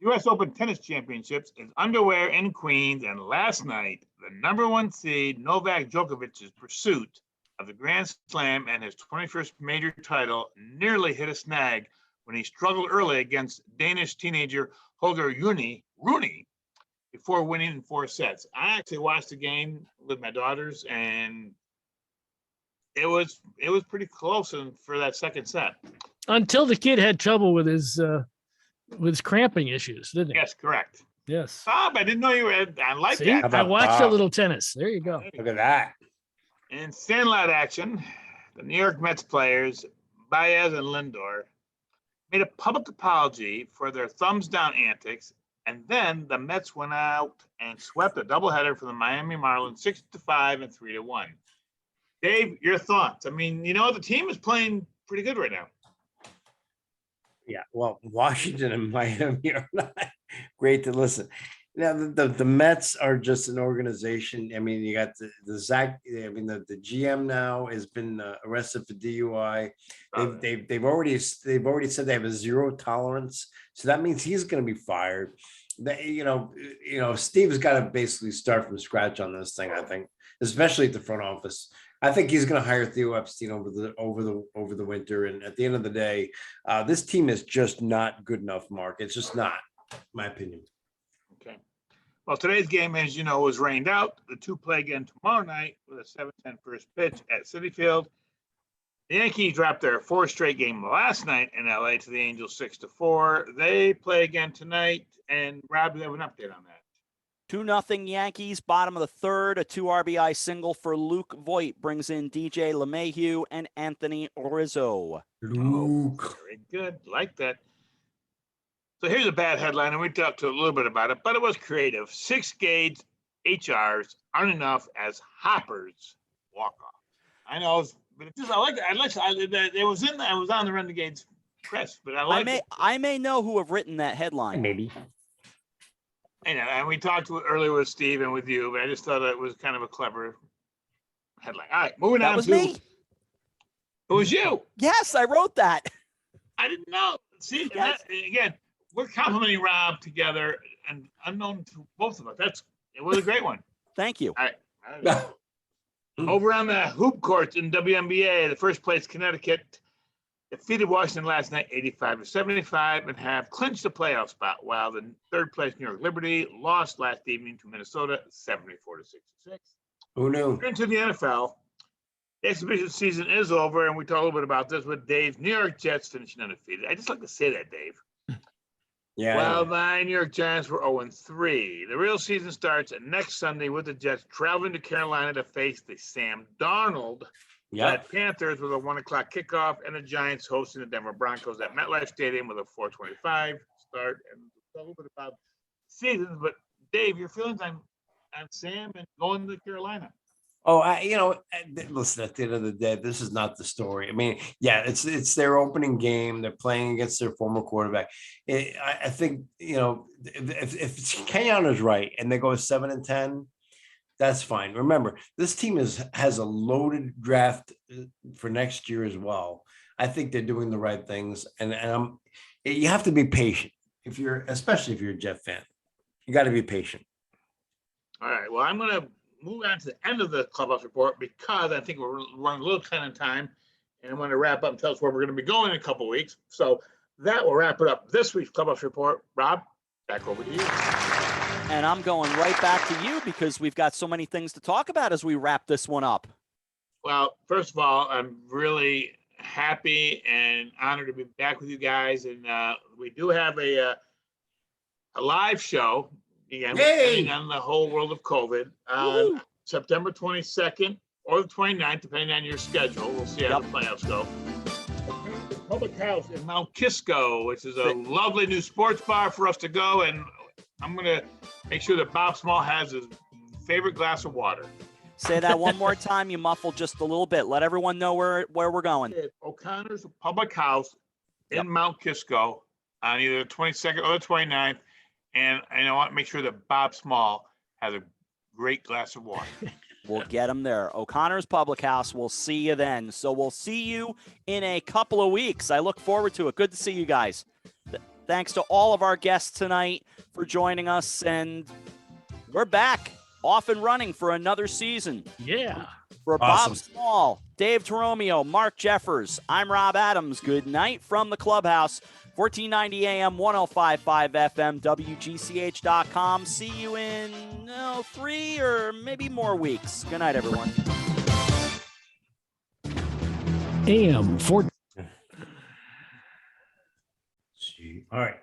U.S. Open Tennis Championships is underway in Queens, and last night, the number one seed Novak Djokovic's pursuit of the Grand Slam and his 21st major title nearly hit a snag when he struggled early against Danish teenager Holger Rune before winning in 4 sets. I actually watched the game with my daughters, and it was pretty close for that second set. Until the kid had trouble with his cramping issues, didn't he? Yes, correct. Yes. Bob, I didn't know you were. I like See, that. I watched a little tennis. There you go. Look at that. In Sandlot action, the New York Mets players, Baez and Lindor, made a public apology for their thumbs down antics, and then the Mets went out and swept a doubleheader for the Miami Marlins 6-5 and 3-1. Dave, your thoughts? I mean, the team is playing pretty good right now. Yeah, well, Washington and Miami are not great to listen. Now, the Mets are just an organization. I mean, you got the Zach. I mean, the GM now has been arrested for DUI. They've already said they have a 0 tolerance. So that means he's going to be fired. Steve's got to basically start from scratch on this thing. I think, especially at the front office. I think he's going to hire Theo Epstein over the winter. And at the end of the day, this team is just not good enough, Mark. It's just not, in my opinion. Okay. Well, today's game, as you know, was rained out. The two play again tomorrow night with a 7-10 first pitch at Citi Field. The Yankees dropped their 4th straight game last night in LA to the Angels 6-4. They play again tonight. And Rob, do you have an update on that? 2-0 Yankees, bottom of the third. A 2 RBI single for Luke Voit brings in DJ LeMahieu and Anthony Rizzo. Luke. Very good. Like that. So here's a bad headline, and we talked a little bit about it, but it was creative. 6 Gage HRs aren't enough as Hopper's walk-off. I know but it's just, I like it. It was on the Renegades press, but I like it. I may know who have written that headline. Maybe. And we talked earlier with Steve and with you, but I just thought it was kind of a clever headline. All right, moving on. That was me. It was you. Yes, I wrote that. I didn't know. See, again, we're complimenting Rob together, and unknown to both of us. It was a great one. Thank you. All right. Over on the hoop courts in WNBA, the first place Connecticut defeated Washington last night 85-75 and have clinched the playoff spot, while the third place New York Liberty lost last evening to Minnesota 74-66. Who knew? Into the NFL. The exhibition season is over, and we talked a little bit about this with Dave's New York Jets finishing undefeated. I just like to say that, Dave. Yeah. While the New York Giants were 0-3. The real season starts next Sunday with the Jets traveling to Carolina to face the Sam Darnold Panthers with a 1 o'clock kickoff, and the Giants hosting the Denver Broncos at MetLife Stadium with a 4:25 start. And a little bit about seasons, but Dave, your feelings on Sam and going to Carolina? Oh, listen, at the end of the day, this is not the story. I mean, yeah, it's their opening game. They're playing against their former quarterback. I think, if Kenyon is right and they go 7-10, that's fine. Remember, this team has a loaded draft for next year as well. I think they're doing the right things, and you have to be patient especially if you're a Jet fan. You got to be patient. All right. Well, I'm going to move on to the end of the Clubhouse report because I think we're running a little kind of time, and I want to wrap up and tell us where we're going to be going in a couple of weeks. So that will wrap it up this week's Clubhouse report. Rob, back over to you. And I'm going right back to you because we've got so many things to talk about as we wrap this one up. Well, first of all, I'm really happy and honored to be back with you guys, and we do have a live show. Again, depending on the whole world of COVID, on September 22nd or the 29th, depending on your schedule. We'll see how the playoffs go. Public House in Mount Kisco, which is a lovely new sports bar for us to go, and I'm going to make sure that Bob Small has his favorite glass of water. Say that one more time. You muffled just a little bit. Let everyone know where we're going. O'Connor's Public House in Mount Kisco on either the 22nd or the 29th. And I want to make sure that Bob Small has a great glass of water. We'll get him there. O'Connor's Public House. We'll see you then. So we'll see you in a couple of weeks. I look forward to it. Good to see you guys. Thanks to all of our guests tonight for joining us. And we're back off and running for another season. Yeah. For Bob Small, Dave Torromeo, Mark Jeffers, I'm Rob Adams. Good night from the Clubhouse. 1490 AM, 105.5 FM, WGCH.com. See you in 3 or maybe more weeks. Good night, everyone. AM 14. All right.